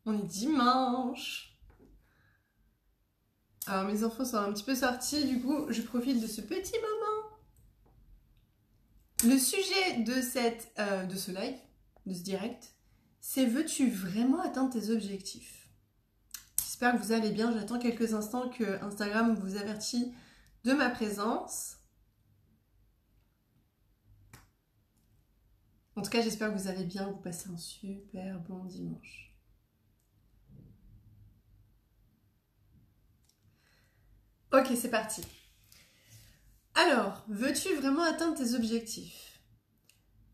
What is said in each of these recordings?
On est dimanche. Alors mes enfants sont un petit peu sortis, du coup je profite de ce petit moment. Le sujet de ce live, de ce direct, c'est veux-tu vraiment atteindre tes objectifs? J'espère que vous allez bien, j'attends quelques instants que Instagram vous avertit de ma présence. En tout cas j'espère que vous allez bien, vous passez un super bon dimanche. Ok, c'est parti. Alors, veux-tu vraiment atteindre tes objectifs?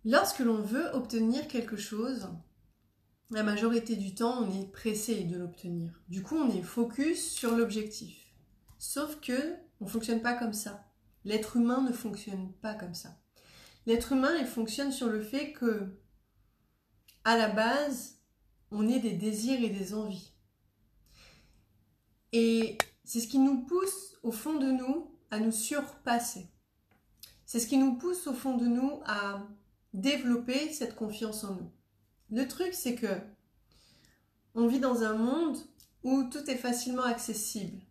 Lorsque l'on veut obtenir quelque chose, la majorité du temps, on est pressé de l'obtenir. Du coup, on est focus sur l'objectif. Sauf que on ne fonctionne pas comme ça. L'être humain ne fonctionne pas comme ça. L'être humain, il fonctionne sur le fait que, à la base, on ait des désirs et des envies. Et c'est ce qui nous pousse au fond de nous à nous surpasser. C'est ce qui nous pousse au fond de nous à développer cette confiance en nous. Le truc, c'est que on vit dans un monde où tout est facilement accessible.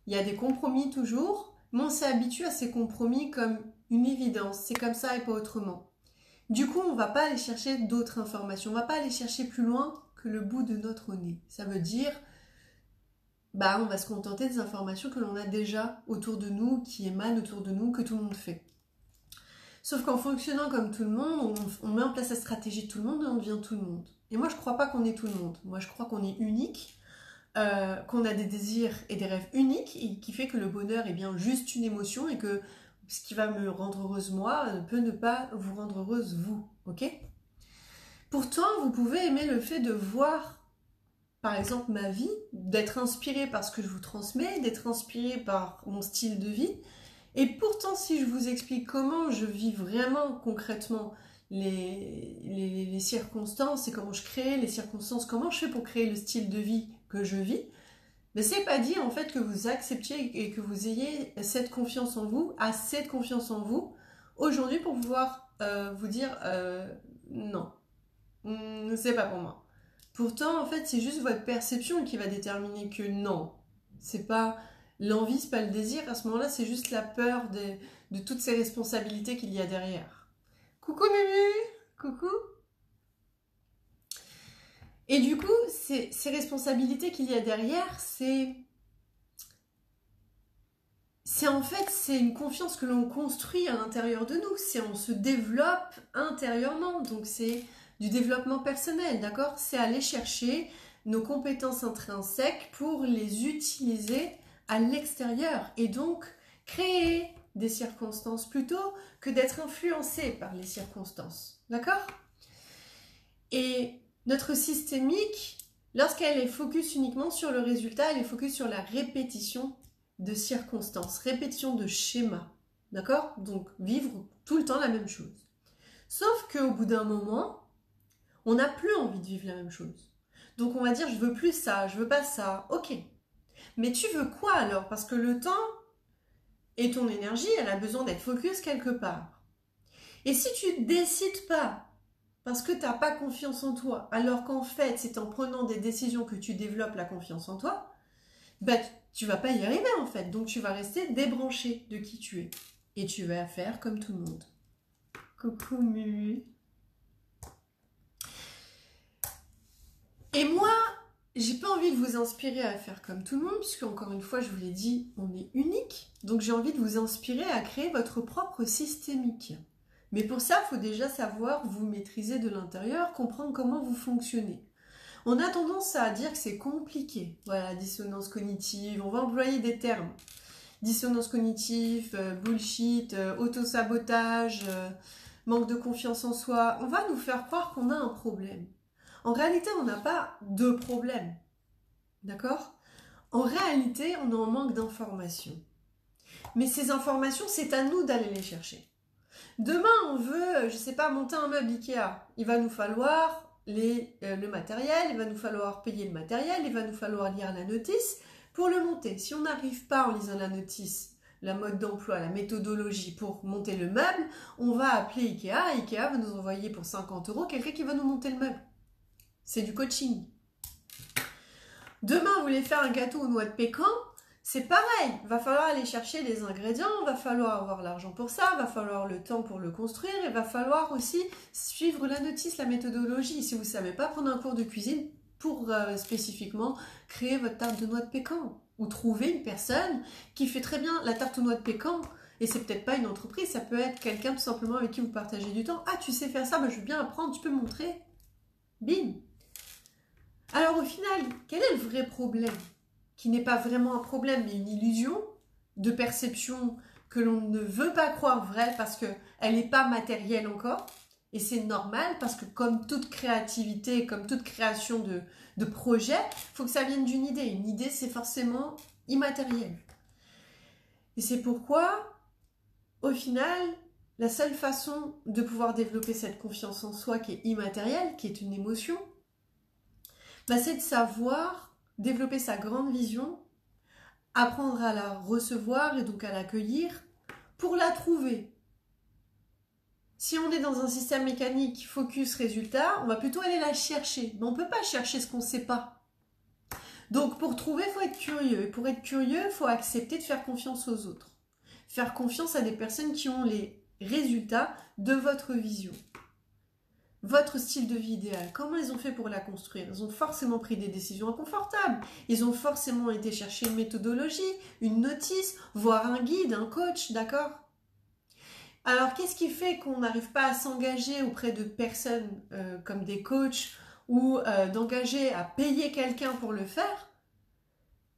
Il y a des compromis toujours, mais on s'est habitué à ces compromis comme une évidence. C'est comme ça et pas autrement. Du coup, on ne va pas aller chercher d'autres informations. On ne va pas aller chercher plus loin que le bout de notre nez. Ça veut dire, on va se contenter des informations que l'on a déjà autour de nous, qui émanent autour de nous, que tout le monde fait. Sauf qu'en fonctionnant comme tout le monde, on met en place la stratégie de tout le monde et on devient tout le monde. Et moi, je ne crois pas qu'on est tout le monde. Moi, je crois qu'on est unique, qu'on a des désirs et des rêves uniques, et qui fait que le bonheur est bien juste une émotion et que ce qui va me rendre heureuse moi peut ne pas vous rendre heureuse vous, ok? Pourtant, vous pouvez aimer le fait de voir, par exemple, ma vie, d'être inspiré par ce que je vous transmets, d'être inspiré par mon style de vie. Et pourtant, si je vous explique comment je vis vraiment concrètement les circonstances et comment je crée les circonstances, comment je fais pour créer le style de vie que je vis, mais c'est pas dit en fait que vous acceptiez et que vous ayez cette confiance en vous, assez de confiance en vous aujourd'hui pour pouvoir vous dire non, c'est pas pour moi. Pourtant, en fait, c'est juste votre perception qui va déterminer que non, c'est pas l'envie, c'est pas le désir. À ce moment-là, c'est juste la peur de toutes ces responsabilités qu'il y a derrière. Coucou Mumu, coucou. Et du coup, ces responsabilités qu'il y a derrière, c'est une confiance que l'on construit à l'intérieur de nous. On se développe intérieurement. Donc c'est du développement personnel, d'accord? C'est aller chercher nos compétences intrinsèques pour les utiliser à l'extérieur et donc créer des circonstances plutôt que d'être influencé par les circonstances, d'accord? Et notre systémique, lorsqu'elle est focus uniquement sur le résultat, elle est focus sur la répétition de circonstances, répétition de schémas, d'accord? Donc vivre tout le temps la même chose. Sauf qu'au bout d'un moment, on n'a plus envie de vivre la même chose. Donc on va dire, je veux plus ça, je veux pas ça, ok. Mais tu veux quoi alors? Parce que le temps et ton énergie, elle a besoin d'être focus quelque part. Et si tu ne décides pas, parce que tu n'as pas confiance en toi, alors qu'en fait, c'est en prenant des décisions que tu développes la confiance en toi, tu vas pas y arriver en fait. Donc tu vas rester débranché de qui tu es. Et tu vas faire comme tout le monde. Coucou Mu. Et moi, j'ai pas envie de vous inspirer à faire comme tout le monde, puisque encore une fois, je vous l'ai dit, on est unique. Donc j'ai envie de vous inspirer à créer votre propre systémique. Mais pour ça, il faut déjà savoir vous maîtriser de l'intérieur, comprendre comment vous fonctionnez. On a tendance à dire que c'est compliqué. Voilà, dissonance cognitive, on va employer des termes. Dissonance cognitive, bullshit, autosabotage, manque de confiance en soi. On va nous faire croire qu'on a un problème. En réalité, on n'a pas de problème. D'accord? En réalité, on est en manque d'informations. Mais ces informations, c'est à nous d'aller les chercher. Demain, on veut, je sais pas, monter un meuble Ikea. Il va nous falloir le matériel, il va nous falloir payer le matériel, il va nous falloir lire la notice pour le monter. Si on n'arrive pas en lisant la notice, la mode d'emploi, la méthodologie pour monter le meuble, on va appeler Ikea. Ikea va nous envoyer pour 50 € quelqu'un qui va nous monter le meuble. C'est du coaching. Demain, vous voulez faire un gâteau aux noix de pécan, c'est pareil. Va falloir aller chercher les ingrédients, va falloir avoir l'argent pour ça, va falloir le temps pour le construire, et va falloir aussi suivre la notice, la méthodologie. Si vous ne savez pas, prendre un cours de cuisine pour spécifiquement créer votre tarte de noix de pécan. Ou trouver une personne qui fait très bien la tarte aux noix de pécan. Et c'est peut-être pas une entreprise, ça peut être quelqu'un tout simplement avec qui vous partagez du temps. Ah, tu sais faire ça, bah, je veux bien apprendre, tu peux me montrer. Bim. Alors au final, quel est le vrai problème? Qui n'est pas vraiment un problème, mais une illusion de perception que l'on ne veut pas croire vraie parce qu'elle n'est pas matérielle encore. Et c'est normal parce que comme toute créativité, comme toute création de projet, il faut que ça vienne d'une idée. Une idée, c'est forcément immatériel. Et c'est pourquoi, au final, la seule façon de pouvoir développer cette confiance en soi qui est immatérielle, qui est une émotion, bah, c'est de savoir développer sa grande vision, apprendre à la recevoir et donc à l'accueillir pour la trouver. Si on est dans un système mécanique focus résultat, on va plutôt aller la chercher. Mais on ne peut pas chercher ce qu'on ne sait pas. Donc pour trouver, il faut être curieux. Et pour être curieux, il faut accepter de faire confiance aux autres. Faire confiance à des personnes qui ont les résultats de votre vision. Votre style de vie idéal, comment ils ont fait pour la construire? Ils ont forcément pris des décisions inconfortables. Ils ont forcément été chercher une méthodologie, une notice, voire un guide, un coach, d'accord? Alors, qu'est-ce qui fait qu'on n'arrive pas à s'engager auprès de personnes comme des coachs ou d'engager à payer quelqu'un pour le faire?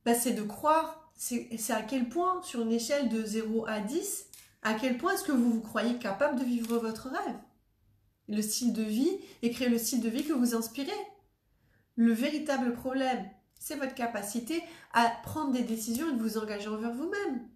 Ben, c'est de croire, c'est à quel point, sur une échelle de 0 à 10, à quel point est-ce que vous vous croyez capable de vivre votre rêve? Le style de vie et créer le style de vie que vous inspirez. Le véritable problème, c'est votre capacité à prendre des décisions et de vous engager envers vous-même.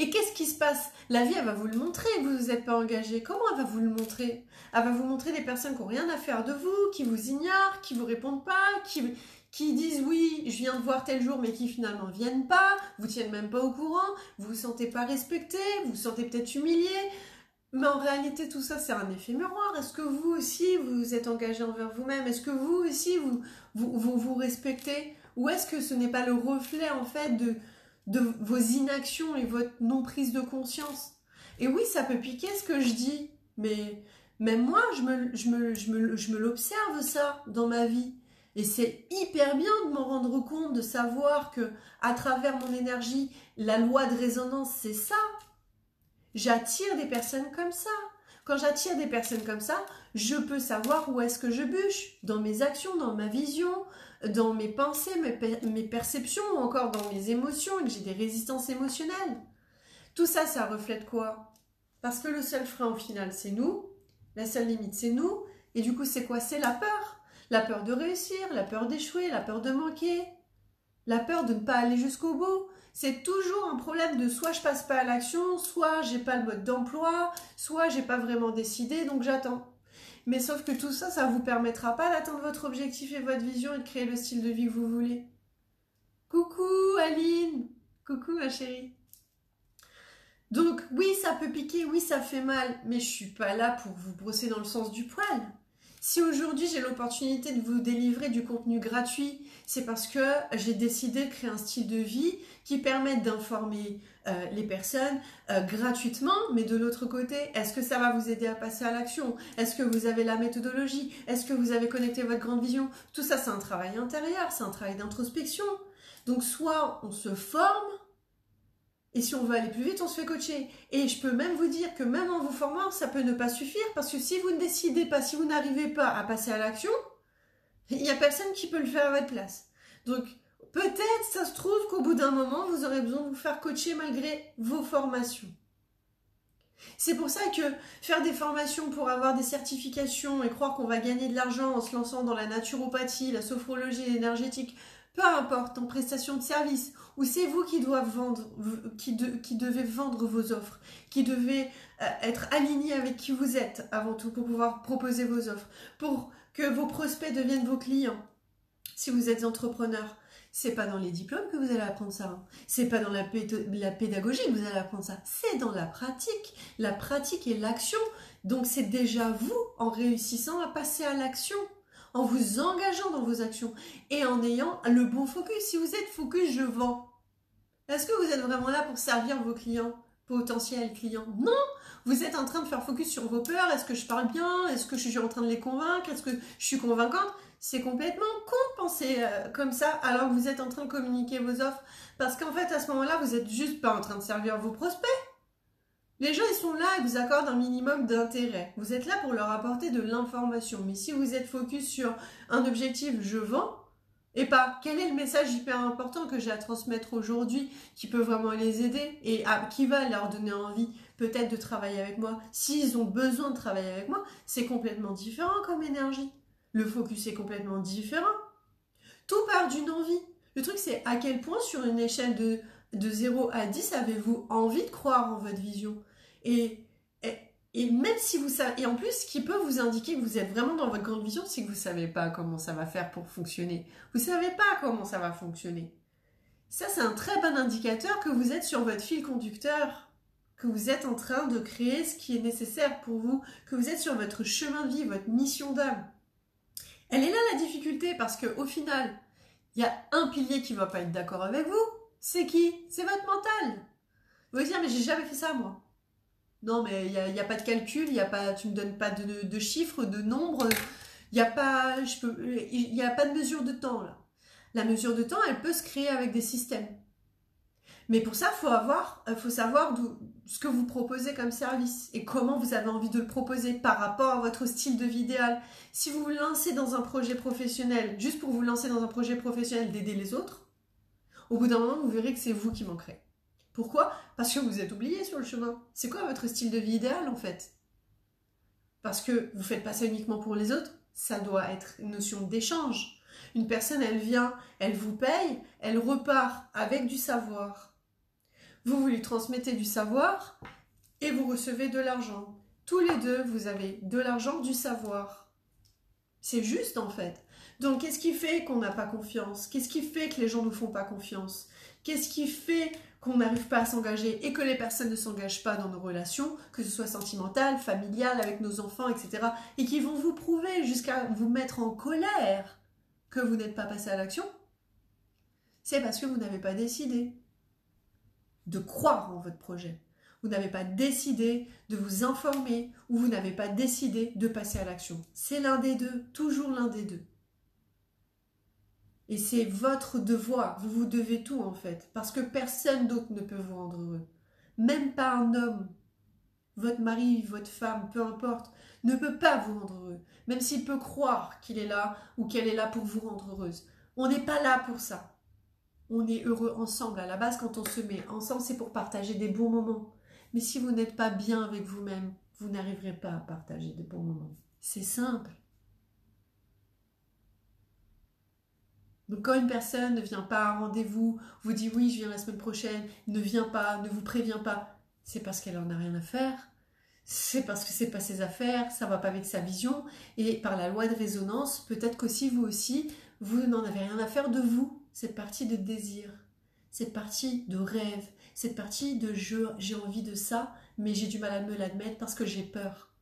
Et qu'est-ce qui se passe? La vie, elle va vous le montrer, vous ne vous êtes pas engagé. Comment elle va vous le montrer? Elle va vous montrer des personnes qui n'ont rien à faire de vous, qui vous ignorent, qui ne vous répondent pas, qui disent oui, je viens de voir tel jour, mais qui finalement ne viennent pas, vous tiennent même pas au courant, vous ne vous sentez pas respecté, vous vous sentez peut-être humilié. Mais en réalité, tout ça, c'est un effet miroir. Est-ce que vous aussi, vous êtes engagé envers vous-même? Est-ce que vous aussi, vous respectez? Ou est-ce que ce n'est pas le reflet, en fait, de vos inactions et votre non-prise de conscience? Et oui, ça peut piquer ce que je dis, mais même moi, je me l'observe, ça, dans ma vie. Et c'est hyper bien de m'en rendre compte, de savoir que à travers mon énergie, la loi de résonance, c'est ça. J'attire des personnes comme ça. Quand j'attire des personnes comme ça, je peux savoir où est-ce que je bûche, dans mes actions, dans ma vision, dans mes pensées, mes perceptions, ou encore dans mes émotions, et que j'ai des résistances émotionnelles. Tout ça, ça reflète quoi? Parce que le seul frein au final, c'est nous. La seule limite, c'est nous. Et du coup, c'est quoi? C'est la peur. La peur de réussir, la peur d'échouer, la peur de manquer, la peur de ne pas aller jusqu'au bout. C'est toujours un problème de soit je passe pas à l'action, soit j'ai pas le mode d'emploi, soit j'ai pas vraiment décidé, donc j'attends. Mais sauf que tout ça, ça vous permettra pas d'atteindre votre objectif et votre vision et de créer le style de vie que vous voulez. Coucou Aline, coucou ma chérie. Donc oui, ça peut piquer, oui, ça fait mal, mais je suis pas là pour vous brosser dans le sens du poil. Si aujourd'hui j'ai l'opportunité de vous délivrer du contenu gratuit, c'est parce que j'ai décidé de créer un style de vie qui permette d'informer les personnes gratuitement, mais de l'autre côté, est-ce que ça va vous aider à passer à l'action? Est-ce que vous avez la méthodologie? Est-ce que vous avez connecté votre grande vision? Tout ça, c'est un travail intérieur, c'est un travail d'introspection. Donc soit on se forme, et si on veut aller plus vite, on se fait coacher. Et je peux même vous dire que même en vous formant, ça peut ne pas suffire parce que si vous ne décidez pas, si vous n'arrivez pas à passer à l'action, il n'y a personne qui peut le faire à votre place. Donc peut-être, ça se trouve qu'au bout d'un moment, vous aurez besoin de vous faire coacher malgré vos formations. C'est pour ça que faire des formations pour avoir des certifications et croire qu'on va gagner de l'argent en se lançant dans la naturopathie, la sophrologie, l'énergétique, peu importe, en prestation de service, où c'est vous qui devez vendre vos offres, qui devez être aligné avec qui vous êtes avant tout pour pouvoir proposer vos offres, pour que vos prospects deviennent vos clients. Si vous êtes entrepreneur, c'est pas dans les diplômes que vous allez apprendre ça, hein. C'est pas dans la pédagogie que vous allez apprendre ça, c'est dans la pratique et l'action. Donc c'est déjà vous, en réussissant à passer à l'action, en vous engageant dans vos actions et en ayant le bon focus. Si vous êtes focus, je vends. Est-ce que vous êtes vraiment là pour servir vos clients, potentiels clients? Non, vous êtes en train de faire focus sur vos peurs. Est-ce que je parle bien? Est-ce que je suis en train de les convaincre? Est-ce que je suis convaincante? C'est complètement con de penser comme ça alors que vous êtes en train de communiquer vos offres. Parce qu'en fait, à ce moment-là, vous n'êtes juste pas en train de servir vos prospects. Les gens, ils sont là et vous accordent un minimum d'intérêt. Vous êtes là pour leur apporter de l'information. Mais si vous êtes focus sur un objectif, je vends, et pas quel est le message hyper important que j'ai à transmettre aujourd'hui qui peut vraiment les aider et qui va leur donner envie peut-être de travailler avec moi. S'ils ont besoin de travailler avec moi, c'est complètement différent comme énergie. Le focus est complètement différent. Tout part d'une envie. Le truc, c'est à quel point sur une échelle de 0 à 10, avez-vous envie de croire en votre vision? Et même si vous savez, et en plus, ce qui peut vous indiquer que vous êtes vraiment dans votre grande vision, c'est que vous ne savez pas comment ça va faire pour fonctionner. Vous ne savez pas comment ça va fonctionner. Ça, c'est un très bon indicateur que vous êtes sur votre fil conducteur, que vous êtes en train de créer ce qui est nécessaire pour vous, que vous êtes sur votre chemin de vie, votre mission d'âme. Elle est là la difficulté parce qu'au final, il y a un pilier qui ne va pas être d'accord avec vous. C'est qui? C'est votre mental. Vous allez dire, mais j'ai jamais fait ça, moi. Non, mais il n'y a pas de calcul, tu ne me donnes pas de chiffres, de nombres, il n'y a pas de mesure de temps, là. La mesure de temps, elle peut se créer avec des systèmes. Mais pour ça, faut savoir ce que vous proposez comme service et comment vous avez envie de le proposer par rapport à votre style de vie idéal. Si vous vous lancez dans un projet professionnel, juste pour vous lancer dans un projet professionnel d'aider les autres, au bout d'un moment, vous verrez que c'est vous qui manquerez. Pourquoi? Parce que vous êtes oublié sur le chemin. C'est quoi votre style de vie idéal en fait? Parce que vous ne faites pas ça uniquement pour les autres, ça doit être une notion d'échange. Une personne, elle vient, elle vous paye, elle repart avec du savoir. Vous lui transmettez du savoir et vous recevez de l'argent. Tous les deux, vous avez de l'argent, du savoir. C'est juste en fait. Donc qu'est-ce qui fait qu'on n'a pas confiance? Qu'est-ce qui fait que les gens ne nous font pas confiance? Qu'est-ce qui fait qu'on n'arrive pas à s'engager et que les personnes ne s'engagent pas dans nos relations, que ce soit sentimentales, familiales, avec nos enfants, etc. et qui vont vous prouver jusqu'à vous mettre en colère que vous n'êtes pas passé à l'action? C'est parce que vous n'avez pas décidé de croire en votre projet. Vous n'avez pas décidé de vous informer ou vous n'avez pas décidé de passer à l'action. C'est l'un des deux, toujours l'un des deux. Et c'est votre devoir, vous vous devez tout en fait, parce que personne d'autre ne peut vous rendre heureux. Même pas un homme, votre mari, votre femme, peu importe, ne peut pas vous rendre heureux. Même s'il peut croire qu'il est là ou qu'elle est là pour vous rendre heureuse. On n'est pas là pour ça. On est heureux ensemble. À la base, quand on se met ensemble, c'est pour partager des bons moments. Mais si vous n'êtes pas bien avec vous-même, vous n'arriverez pas à partager de bons moments. C'est simple. Donc quand une personne ne vient pas à un rendez-vous, vous dit oui, je viens la semaine prochaine, ne vient pas, ne vous prévient pas, c'est parce qu'elle en a rien à faire, c'est parce que c'est pas ses affaires, ça va pas avec sa vision, et par la loi de résonance, peut-être qu'aussi vous aussi, vous n'en avez rien à faire de vous, cette partie de désir, cette partie de rêve, cette partie de j'ai envie de ça, mais j'ai du mal à me l'admettre parce que j'ai peur.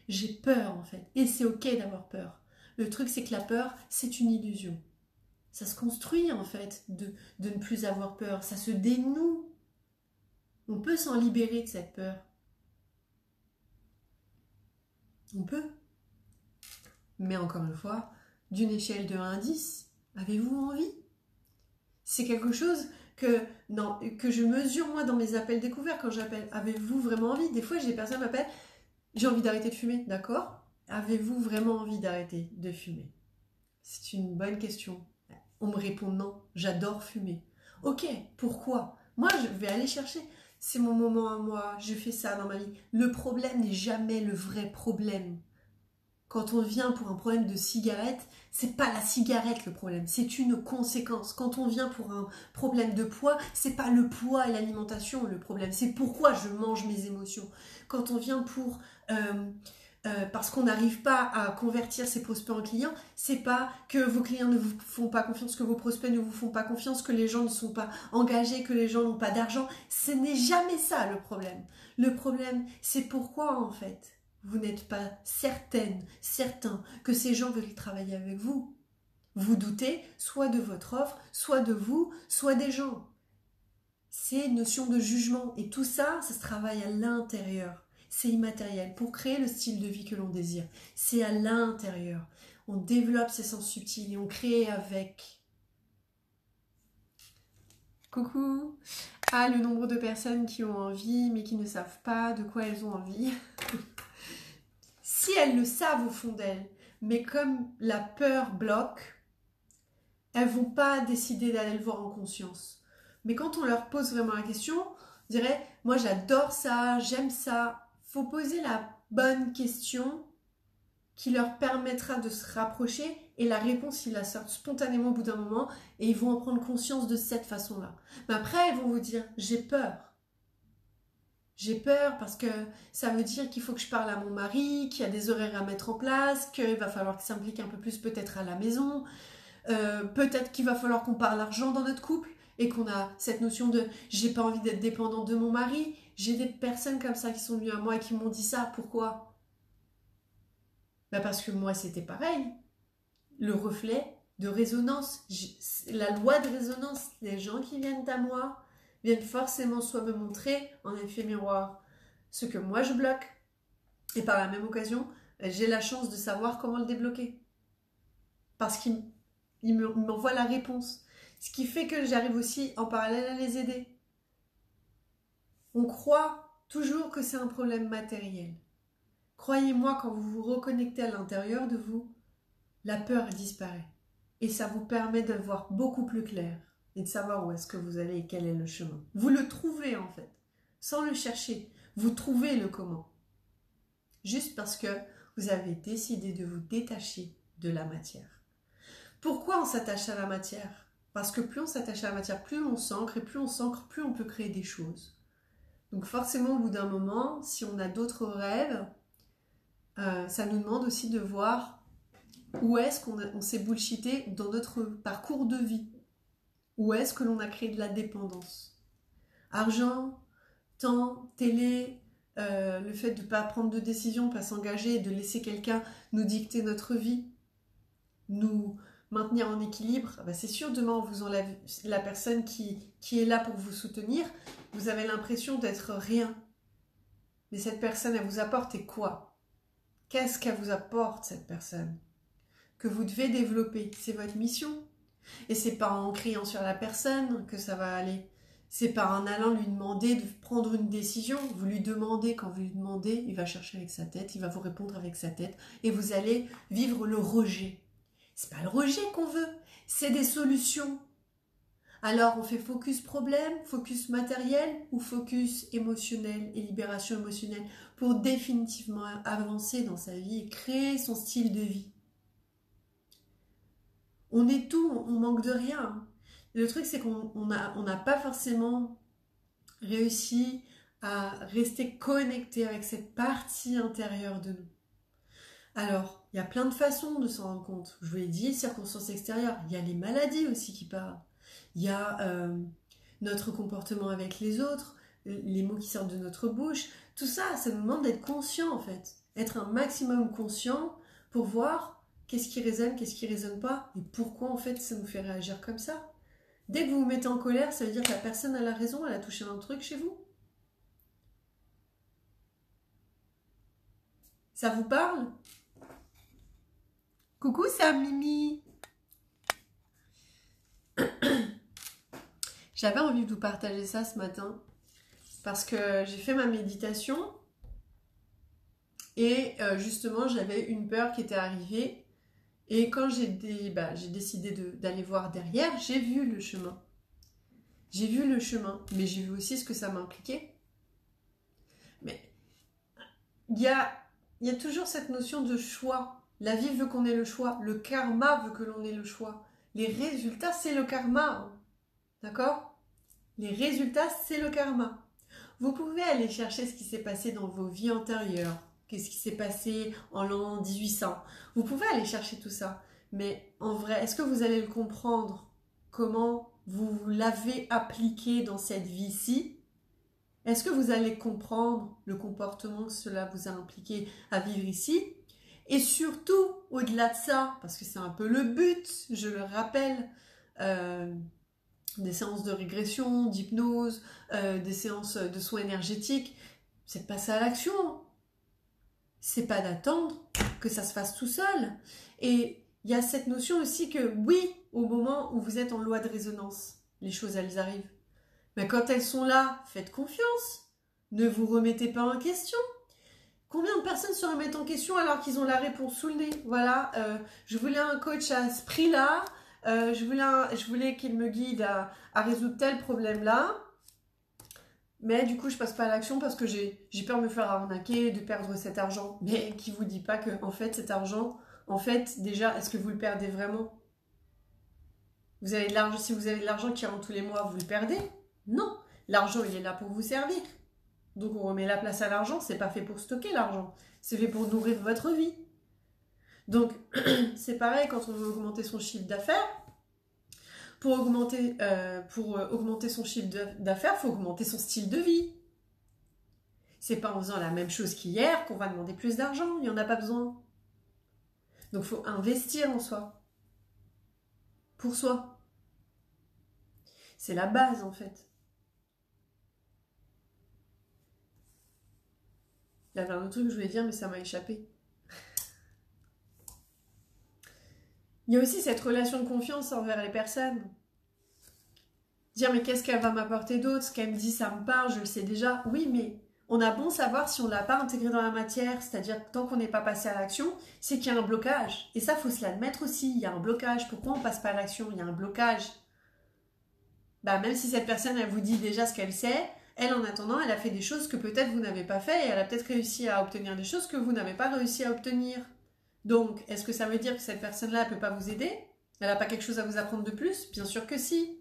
J'ai peur en fait, et c'est ok d'avoir peur. Le truc c'est que la peur, c'est une illusion. Ça se construit en fait de ne plus avoir peur, ça se dénoue. On peut s'en libérer de cette peur. On peut. Mais encore une fois, d'une échelle de 1 à 10, avez-vous envie? C'est quelque chose que je mesure moi dans mes appels découverts quand j'appelle. Avez-vous vraiment envie? Des fois, j'ai des personnes qui m'appellent, j'ai envie d'arrêter de fumer, d'accord? Avez-vous vraiment envie d'arrêter de fumer? C'est une bonne question. On me répond non, j'adore fumer. Ok, pourquoi? Moi, je vais aller chercher. C'est mon moment à moi, je fais ça dans ma vie. Le problème n'est jamais le vrai problème. Quand on vient pour un problème de cigarette, c'est pas la cigarette le problème, c'est une conséquence. Quand on vient pour un problème de poids, c'est pas le poids et l'alimentation le problème, c'est pourquoi je mange mes émotions. Quand on vient pour parce qu'on n'arrive pas à convertir ses prospects en clients, c'est pas que vos clients ne vous font pas confiance, que vos prospects ne vous font pas confiance, que les gens ne sont pas engagés, que les gens n'ont pas d'argent. Ce n'est jamais ça le problème. Le problème, c'est pourquoi en fait. Vous n'êtes pas certaine, certain que ces gens veulent travailler avec vous. Vous doutez soit de votre offre, soit de vous, soit des gens. C'est une notion de jugement. Et tout ça, ça se travaille à l'intérieur. C'est immatériel. Pour créer le style de vie que l'on désire, c'est à l'intérieur. On développe ses sens subtils et on crée avec. Coucou. Ah, le nombre de personnes qui ont envie, mais qui ne savent pas de quoi elles ont envie. Si elles le savent au fond d'elles, mais comme la peur bloque, elles vont pas décider d'aller le voir en conscience. Mais quand on leur pose vraiment la question, on dirait, moi j'adore ça, j'aime ça. Faut poser la bonne question qui leur permettra de se rapprocher et la réponse, ils la sortent spontanément au bout d'un moment et ils vont en prendre conscience de cette façon-là. Mais après, elles vont vous dire, j'ai peur. J'ai peur parce que ça veut dire qu'il faut que je parle à mon mari, qu'il y a des horaires à mettre en place, qu'il va falloir qu'il s'implique un peu plus peut-être à la maison, peut-être qu'il va falloir qu'on parle argent dans notre couple et qu'on a cette notion de j'ai pas envie d'être dépendante de mon mari. J'ai des personnes comme ça qui sont venues à moi et qui m'ont dit ça. Pourquoi ? Ben parce que moi c'était pareil. Le reflet de résonance, la loi de résonance, les gens qui viennent à moi viennent forcément soit me montrer en effet miroir ce que moi je bloque et par la même occasion j'ai la chance de savoir comment le débloquer parce qu'il m'envoie la réponse, ce qui fait que j'arrive aussi en parallèle à les aider. On croit toujours que c'est un problème matériel. Croyez-moi, quand vous vous reconnectez à l'intérieur de vous, la peur disparaît et ça vous permet de voir beaucoup plus clair et de savoir où est-ce que vous allez et quel est le chemin. Vous le trouvez en fait, sans le chercher. Vous trouvez le comment. Juste parce que vous avez décidé de vous détacher de la matière. Pourquoi on s'attache à la matière ? Parce que plus on s'attache à la matière, plus on s'ancre, et plus on s'ancre, plus on peut créer des choses. Donc forcément, au bout d'un moment, si on a d'autres rêves, ça nous demande aussi de voir où est-ce qu'on s'est bullshité dans notre parcours de vie. Où est-ce que l'on a créé de la dépendance ? Argent, temps, télé, le fait de ne pas prendre de décision, pas s'engager et de laisser quelqu'un nous dicter notre vie, nous maintenir en équilibre, c'est sûr, demain on vous enlève la personne qui est là pour vous soutenir, vous avez l'impression d'être rien. Mais cette personne, elle vous apporte et quoi ? Qu'est-ce qu'elle vous apporte, cette personne ? Que vous devez développer, c'est votre mission. Et c'est pas en criant sur la personne que ça va aller. C'est pas en allant lui demander de prendre une décision. Vous lui demandez, quand vous lui demandez, il va chercher avec sa tête, il va vous répondre avec sa tête, et vous allez vivre le rejet. C'est pas le rejet qu'on veut, c'est des solutions. Alors on fait focus problème, focus matériel ou focus émotionnel et libération émotionnelle pour définitivement avancer dans sa vie et créer son style de vie. On est tout, on manque de rien. Le truc, c'est qu'on n'a pas forcément réussi à rester connecté avec cette partie intérieure de nous. Alors, il y a plein de façons de s'en rendre compte. Je vous l'ai dit, circonstances extérieures. Il y a les maladies aussi qui parlent. Il y a notre comportement avec les autres, les mots qui sortent de notre bouche. Tout ça, ça nous demande d'être conscient en fait. Être un maximum conscient pour voir qu'est-ce qui résonne, qu'est-ce qui résonne pas, et pourquoi en fait ça nous fait réagir comme ça. Dès que vous vous mettez en colère, ça veut dire que la personne a la raison, elle a touché un truc chez vous. Ça vous parle ? Coucou, c'est Mimi. J'avais envie de vous partager ça ce matin, parce que j'ai fait ma méditation, et justement j'avais une peur qui était arrivée. Et quand j'ai décidé d'aller voir derrière, j'ai vu le chemin. J'ai vu le chemin, mais j'ai vu aussi ce que ça m'impliquait. Mais il y a toujours cette notion de choix. La vie veut qu'on ait le choix. Le karma veut que l'on ait le choix. Les résultats, c'est le karma. D'accord ? Les résultats, c'est le karma. Vous pouvez aller chercher ce qui s'est passé dans vos vies antérieures. Qu'est-ce qui s'est passé en l'an 1800 ? Vous pouvez aller chercher tout ça. Mais en vrai, est-ce que vous allez le comprendre ? Comment vous l'avez appliqué dans cette vie-ci ? Est-ce que vous allez comprendre le comportement que cela vous a impliqué à vivre ici? Et surtout, au-delà de ça, parce que c'est un peu le but, je le rappelle, des séances de régression, d'hypnose, des séances de soins énergétiques, c'est de passer à l'action. C'est pas d'attendre que ça se fasse tout seul. Et il y a cette notion aussi que oui, au moment où vous êtes en loi de résonance, les choses elles arrivent. Mais quand elles sont là, faites confiance. Ne vous remettez pas en question. Combien de personnes se remettent en question alors qu'ils ont la réponse sous le nez? Voilà, je voulais un coach à ce prix-là, je voulais qu'il me guide à résoudre tel problème-là, mais du coup je passe pas à l'action parce que j'ai peur de me faire arnaquer, de perdre cet argent. Mais qui vous dit pas que en fait cet argent, en fait déjà, est-ce que vous le perdez vraiment? Vous avez de l'argent, si vous avez de l'argent qui rentre tous les mois, vous le perdez? Non, l'argent il est là pour vous servir. Donc on remet la place à l'argent, c'est pas fait pour stocker l'argent, c'est fait pour nourrir votre vie. Donc c'est pareil quand on veut augmenter son chiffre d'affaires. Pour augmenter son chiffre d'affaires, il faut augmenter son style de vie. C'est pas en faisant la même chose qu'hier qu'on va demander plus d'argent, il n'y en a pas besoin. Donc il faut investir en soi. Pour soi. C'est la base en fait. Il y avait un autre truc que je voulais dire, mais ça m'a échappé. Il y a aussi cette relation de confiance envers les personnes. Dire, mais qu'est-ce qu'elle va m'apporter d'autre? Ce qu'elle me dit, ça me parle, je le sais déjà. Oui, mais on a bon savoir si on ne l'a pas intégré dans la matière, c'est-à-dire que tant qu'on n'est pas passé à l'action, c'est qu'il y a un blocage. Et ça, il faut se l'admettre aussi. Il y a un blocage. Pourquoi on ne passe pas à l'action? Il y a un blocage. Bah, même si cette personne, elle vous dit déjà ce qu'elle sait, elle, en attendant, elle a fait des choses que peut-être vous n'avez pas fait et elle a peut-être réussi à obtenir des choses que vous n'avez pas réussi à obtenir. Donc, est-ce que ça veut dire que cette personne-là ne peut pas vous aider? Elle n'a pas quelque chose à vous apprendre de plus? Bien sûr que si.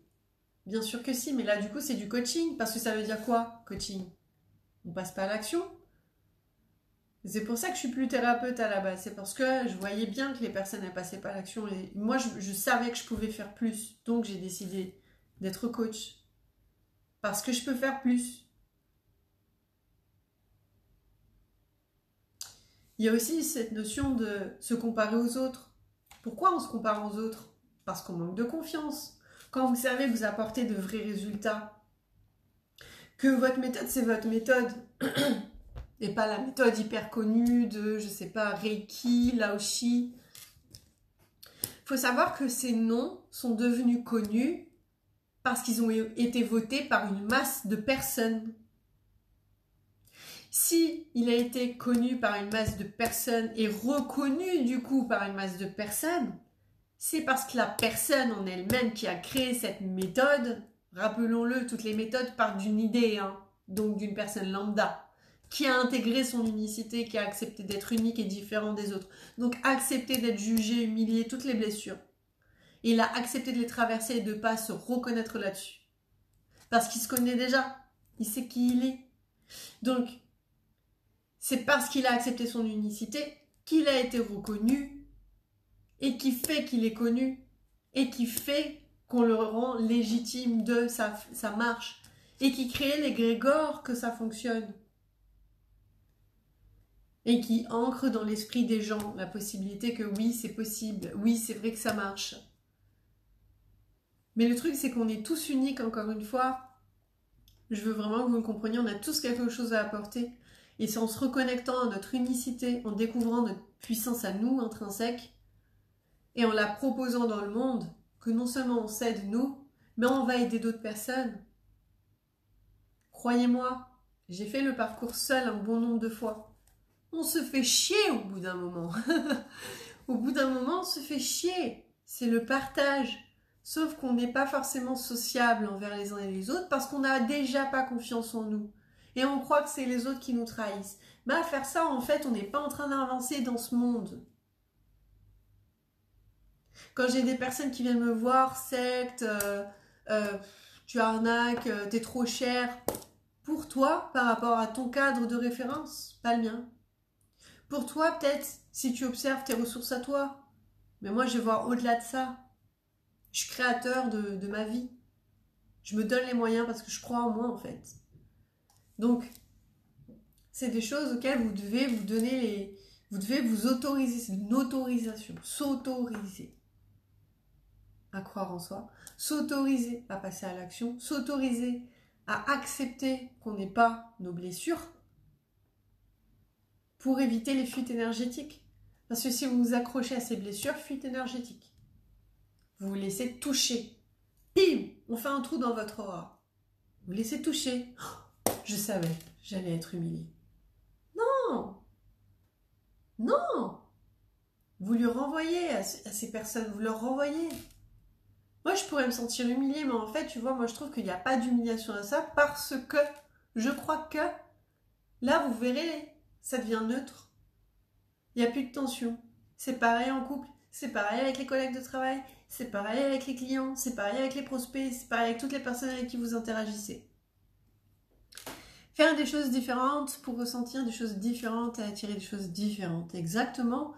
Bien sûr que si, mais là, du coup, c'est du coaching. Parce que ça veut dire quoi, coaching? On passe pas à l'action. C'est pour ça que je suis plus thérapeute à la base. C'est parce que je voyais bien que les personnes ne passaient pas à l'action. Et moi, je savais que je pouvais faire plus. Donc, j'ai décidé d'être coach. Parce que je peux faire plus. Il y a aussi cette notion de se comparer aux autres. Pourquoi on se compare aux autres? Parce qu'on manque de confiance. Quand vous savez que vous apportez de vrais résultats, que votre méthode, c'est votre méthode, et pas la méthode hyper connue de, je sais pas, Reiki, Laoshi. Il faut savoir que ces noms sont devenus connus parce qu'ils ont été votés par une masse de personnes. Si il a été connu par une masse de personnes et reconnu du coup par une masse de personnes, c'est parce que la personne en elle-même qui a créé cette méthode, rappelons-le, toutes les méthodes partent d'une idée, hein, donc d'une personne lambda, qui a intégré son unicité, qui a accepté d'être unique et différent des autres. Donc accepté d'être jugé, humilié, toutes les blessures. Et il a accepté de les traverser et de ne pas se reconnaître là-dessus. Parce qu'il se connaît déjà, il sait qui il est. Donc, c'est parce qu'il a accepté son unicité qu'il a été reconnu et qui fait qu'il est connu et qui fait qu'on le rend légitime de sa marche et qui crée l'égrégore que ça fonctionne et qui ancre dans l'esprit des gens la possibilité que oui, c'est possible, oui, c'est vrai que ça marche. Mais le truc, c'est qu'on est tous uniques, encore une fois. Je veux vraiment que vous le compreniez, on a tous quelque chose à apporter. Et c'est en se reconnectant à notre unicité, en découvrant notre puissance à nous, intrinsèque, et en la proposant dans le monde, que non seulement on s'aide nous, mais on va aider d'autres personnes. Croyez-moi, j'ai fait le parcours seul un bon nombre de fois. On se fait chier au bout d'un moment. Au bout d'un moment, on se fait chier. C'est le partage. Sauf qu'on n'est pas forcément sociable envers les uns et les autres parce qu'on n'a déjà pas confiance en nous. Et on croit que c'est les autres qui nous trahissent. Mais à faire ça, en fait, on n'est pas en train d'avancer dans ce monde. Quand j'ai des personnes qui viennent me voir, secte, tu arnaques, t'es trop cher, pour toi, par rapport à ton cadre de référence, pas le mien. Pour toi, peut-être, si tu observes tes ressources à toi. Mais moi, je vais voir au-delà de ça. Je suis créateur de ma vie. Je me donne les moyens parce que je crois en moi, en fait. Donc, c'est des choses auxquelles vous devez vous donner les... Vous devez vous autoriser, c'est une autorisation, s'autoriser à croire en soi, s'autoriser à passer à l'action, s'autoriser à accepter qu'on n'ait pas nos blessures pour éviter les fuites énergétiques. Parce que si vous vous accrochez à ces blessures, fuite énergétique. Vous vous laissez toucher. Bim! On fait un trou dans votre aura. Vous laissez toucher. Oh, je savais, j'allais être humiliée. Non! Non! Vous lui renvoyez à ces personnes, vous leur renvoyez. Moi, je pourrais me sentir humiliée, mais en fait, tu vois, moi, je trouve qu'il n'y a pas d'humiliation à ça parce que je crois que là, vous verrez, ça devient neutre. Il n'y a plus de tension. C'est pareil en couple, c'est pareil avec les collègues de travail, c'est pareil avec les clients, c'est pareil avec les prospects, c'est pareil avec toutes les personnes avec qui vous interagissez. Faire des choses différentes pour ressentir des choses différentes et attirer des choses différentes. Exactement.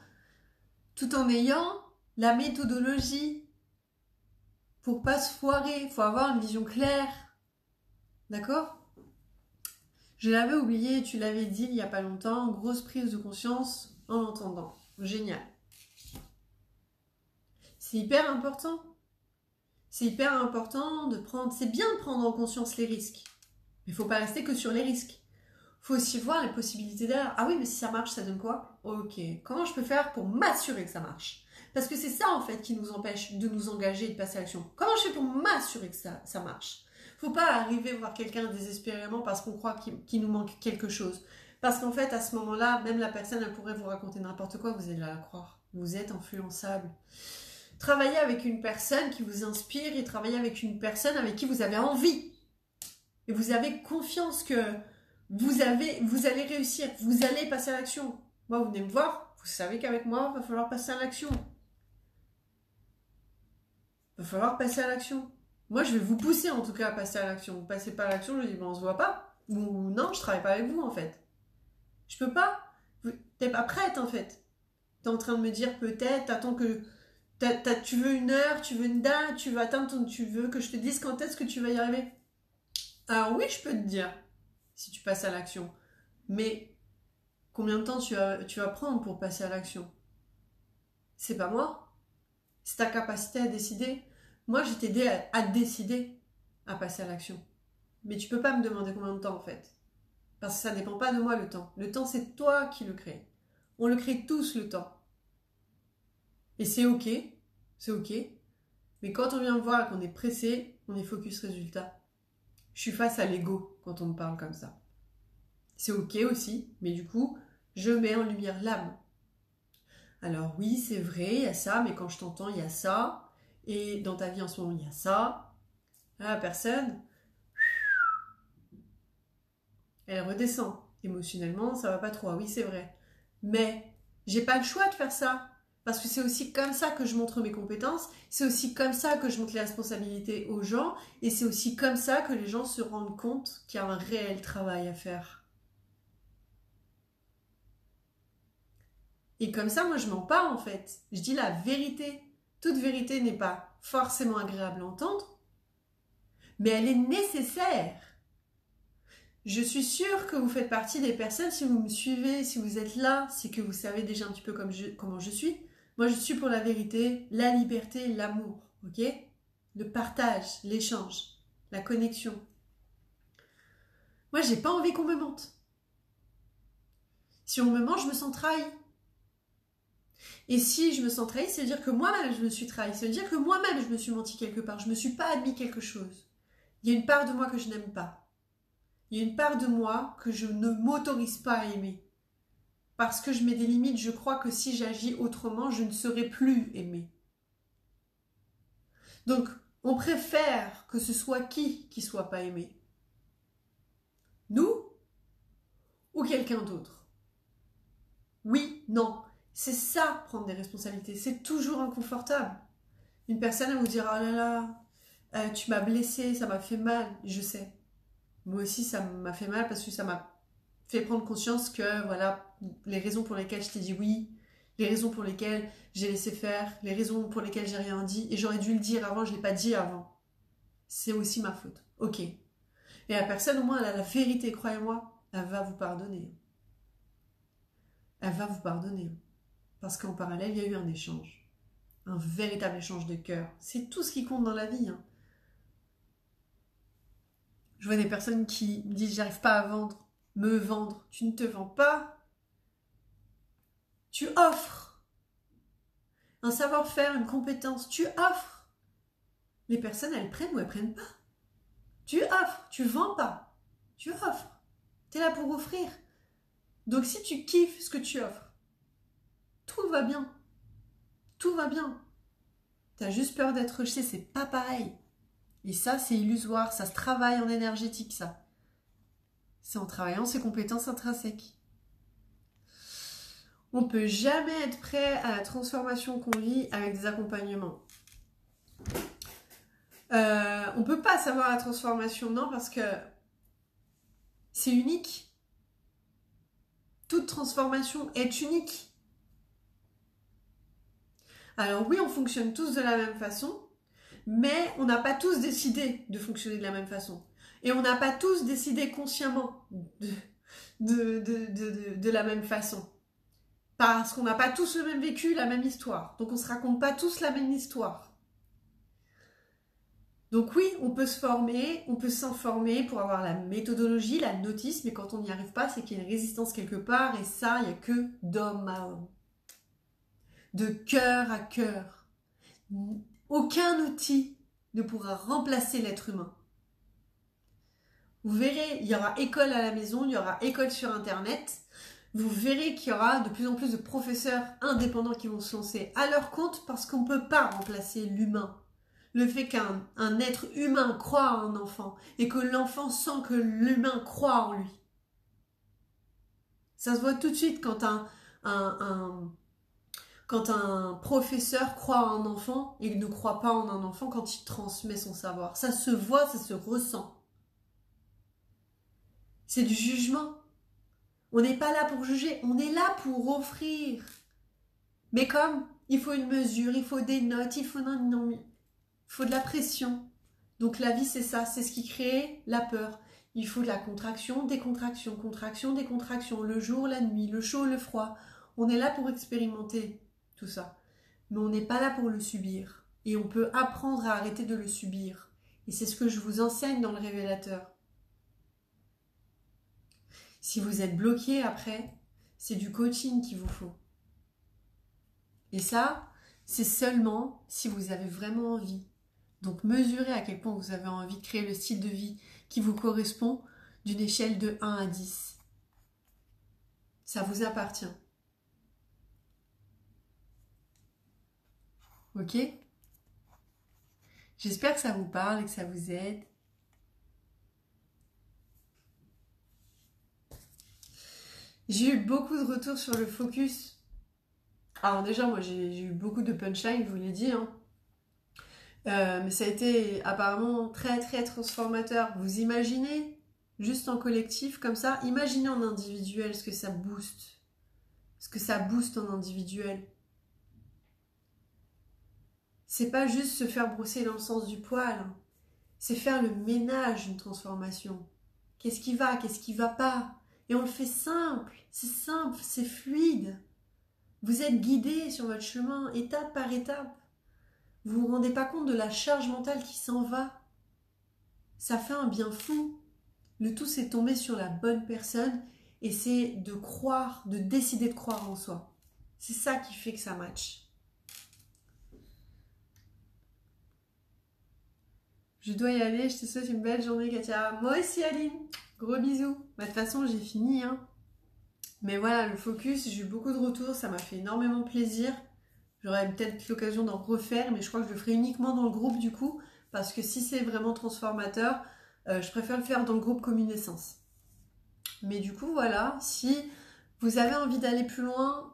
Tout en ayant la méthodologie pour pas se foirer. Il faut avoir une vision claire. D'accord? Je l'avais oublié, tu l'avais dit il n'y a pas longtemps. Grosse prise de conscience en entendant. Génial. C'est hyper important. C'est hyper important de prendre... C'est bien de prendre en conscience les risques. Mais il ne faut pas rester que sur les risques. Il faut aussi voir les possibilités derrière. Ah oui, mais si ça marche, ça donne quoi? Ok. Comment je peux faire pour m'assurer que ça marche? Parce que c'est ça, en fait, qui nous empêche de nous engager et de passer à l'action. Comment je fais pour m'assurer que ça marche? Faut pas arriver voir quelqu'un désespérément parce qu'on croit qu'il nous manque quelque chose. Parce qu'en fait, à ce moment-là, même la personne, elle pourrait vous raconter n'importe quoi, vous allez la croire. Vous êtes influençable. Travaillez avec une personne qui vous inspire et travaillez avec une personne avec qui vous avez envie. Et vous avez confiance que vous allez réussir, vous allez passer à l'action. Moi, vous venez me voir, vous savez qu'avec moi, il va falloir passer à l'action. Il va falloir passer à l'action. Moi, je vais vous pousser en tout cas à passer à l'action. Vous passez pas à l'action, je dis, bon, on se voit pas. Ou non, je travaille pas avec vous en fait. Je peux pas. T'es pas prête en fait. T'es en train de me dire peut-être, t'attends que... tu veux une heure, tu veux une date, tu veux atteindre tu veux que je te dise quand est-ce que tu vas y arriver. Alors oui, je peux te dire, si tu passes à l'action. Mais combien de temps tu vas prendre pour passer à l'action? C'est pas moi. C'est ta capacité à décider. Moi, j'ai t'aidé à décider à passer à l'action. Mais tu peux pas me demander combien de temps en fait. Parce que ça dépend pas de moi le temps. Le temps, c'est toi qui le crée. On le crée tous le temps. Et c'est ok. C'est ok. Mais quand on vient me voir et qu'on est pressé, on est focus résultat. Je suis face à l'ego quand on me parle comme ça. C'est ok aussi, mais du coup, je mets en lumière l'âme. Alors oui, c'est vrai, il y a ça, mais quand je t'entends, il y a ça. Et dans ta vie en ce moment, il y a ça. Là, la personne, elle redescend. Émotionnellement, ça va pas trop. Ah oui, c'est vrai. Mais j'ai pas le choix de faire ça. Parce que c'est aussi comme ça que je montre mes compétences, c'est aussi comme ça que je montre les responsabilités aux gens, et c'est aussi comme ça que les gens se rendent compte qu'il y a un réel travail à faire. Et comme ça, moi, je mens pas, en fait. Je dis la vérité. Toute vérité n'est pas forcément agréable à entendre, mais elle est nécessaire. Je suis sûre que vous faites partie des personnes, si vous me suivez, si vous êtes là, c'est que vous savez déjà un petit peu comment je suis. Moi, je suis pour la vérité, la liberté, l'amour, ok? Le partage, l'échange, la connexion. Moi, j'ai pas envie qu'on me mente. Si on me ment, je me sens trahi. Et si je me sens trahi, ça veut dire que moi-même, je me suis trahi. Ça veut dire que moi-même, je me suis menti quelque part. Je me suis pas admis quelque chose. Il y a une part de moi que je n'aime pas. Il y a une part de moi que je ne m'autorise pas à aimer. Parce que je mets des limites, je crois que si j'agis autrement, je ne serai plus aimée. Donc, on préfère que ce soit qui soit pas aimé. Nous ou quelqu'un d'autre? Oui, non. C'est ça, prendre des responsabilités. C'est toujours inconfortable. Une personne, elle vous dira, oh là là, tu m'as blessé, ça m'a fait mal. Je sais. Moi aussi, ça m'a fait mal parce que ça m'a fait prendre conscience que, voilà, les raisons pour lesquelles je t'ai dit oui, les raisons pour lesquelles j'ai laissé faire, les raisons pour lesquelles j'ai rien dit, et j'aurais dû le dire avant, je ne l'ai pas dit avant. C'est aussi ma faute. Ok. Et la personne, au moins, elle a la vérité, croyez-moi, elle va vous pardonner. Elle va vous pardonner. Parce qu'en parallèle, il y a eu un échange. Un véritable échange de cœur. C'est tout ce qui compte dans la vie. Hein. Je vois des personnes qui me disent, j'arrive pas à vendre. Me vendre. Tu ne te vends pas. Tu offres. Un savoir-faire, une compétence. Tu offres. Les personnes, elles prennent ou elles prennent pas. Tu offres. Tu vends pas. Tu offres. Tu es là pour offrir. Donc si tu kiffes ce que tu offres, tout va bien. Tout va bien. Tu as juste peur d'être rejeté, c'est pas pareil. Et ça, c'est illusoire. Ça se travaille en énergétique, ça. C'est en travaillant ses compétences intrinsèques. On ne peut jamais être prêt à la transformation qu'on vit avec des accompagnements. On ne peut pas savoir la transformation, non, parce que c'est unique. Toute transformation est unique. Alors oui, on fonctionne tous de la même façon, mais on n'a pas tous décidé de la même façon. Et on n'a pas tous décidé consciemment de la même façon. Parce qu'on n'a pas tous le même vécu, la même histoire. Donc on ne se raconte pas tous la même histoire. Donc oui, on peut se former, on peut s'informer pour avoir la méthodologie, la notice, mais quand on n'y arrive pas, c'est qu'il y a une résistance quelque part, et ça, il n'y a que d'homme à homme. De cœur à cœur. Aucun outil ne pourra remplacer l'être humain. Vous verrez, il y aura école à la maison, il y aura école sur Internet. Vous verrez qu'il y aura de plus en plus de professeurs indépendants qui vont se lancer à leur compte parce qu'on ne peut pas remplacer l'humain. Le fait qu'un être humain croit en un enfant et que l'enfant sent que l'humain croit en lui. Ça se voit tout de suite quand un professeur croit en un enfant et ne croit pas en un enfant quand il transmet son savoir. Ça se voit, ça se ressent. C'est du jugement. On n'est pas là pour juger, on est là pour offrir. Mais comme il faut une mesure, il faut des notes, il faut de la pression. Donc la vie, c'est ça, c'est ce qui crée la peur. Il faut de la contraction, décontraction, contraction, décontraction, le jour, la nuit, le chaud, le froid. On est là pour expérimenter tout ça. Mais on n'est pas là pour le subir. Et on peut apprendre à arrêter de le subir. Et c'est ce que je vous enseigne dans le révélateur. Si vous êtes bloqué après, c'est du coaching qu'il vous faut. Et ça, c'est seulement si vous avez vraiment envie. Donc mesurez à quel point vous avez envie de créer le style de vie qui vous correspond d'une échelle de 1 à 10. Ça vous appartient. Ok ? J'espère que ça vous parle et que ça vous aide. J'ai eu beaucoup de retours sur le focus. Alors déjà, moi j'ai eu beaucoup de punchline, je vous l'ai dit. Hein. Mais ça a été apparemment très très transformateur. Vous imaginez, juste en collectif comme ça, imaginez en individuel ce que ça booste. Ce que ça booste en individuel. C'est pas juste se faire brosser dans le sens du poil. Hein. C'est faire le ménage d'une transformation. Qu'est-ce qui va pas? Et on le fait simple, c'est fluide. Vous êtes guidé sur votre chemin, étape par étape. Vous vous rendez pas compte de la charge mentale qui s'en va. Ça fait un bien fou. Le tout, c'est tomber sur la bonne personne et c'est de croire, de décider de croire en soi. C'est ça qui fait que ça match. Je dois y aller, je te souhaite une belle journée, Katia. Moi aussi, Aline. Gros bisous. De toute façon, j'ai fini. Hein. Mais voilà, le focus, j'ai eu beaucoup de retours, ça m'a fait énormément plaisir. J'aurai peut-être l'occasion d'en refaire, mais je crois que je le ferai uniquement dans le groupe du coup, parce que si c'est vraiment transformateur, je préfère le faire dans le groupe Communescence. Mais du coup, voilà, si vous avez envie d'aller plus loin,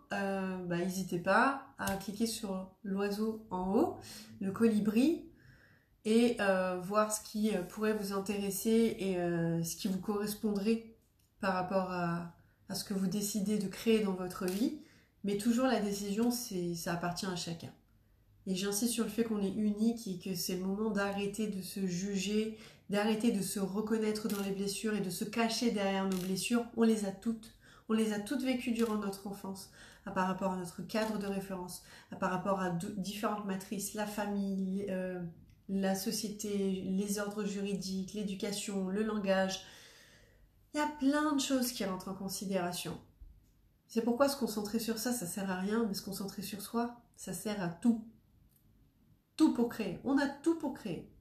n'hésitez pas à cliquer sur l'oiseau en haut, le colibri, et voir ce qui pourrait vous intéresser et ce qui vous correspondrait par rapport à ce que vous décidez de créer dans votre vie. Mais toujours la décision, ça appartient à chacun. Et j'insiste sur le fait qu'on est unique et que c'est le moment d'arrêter de se juger d'arrêter de se reconnaître dans les blessures et de se cacher derrière nos blessures. On les a toutes. On les a toutes vécues durant notre enfance, par rapport à notre cadre de référence, par rapport à différentes matrices, la famille, la société, les ordres juridiques, l'éducation, le langage. Il y a plein de choses qui rentrent en considération. C'est pourquoi se concentrer sur ça, ça sert à rien, mais se concentrer sur soi, ça sert à tout. Tout pour créer. On a tout pour créer.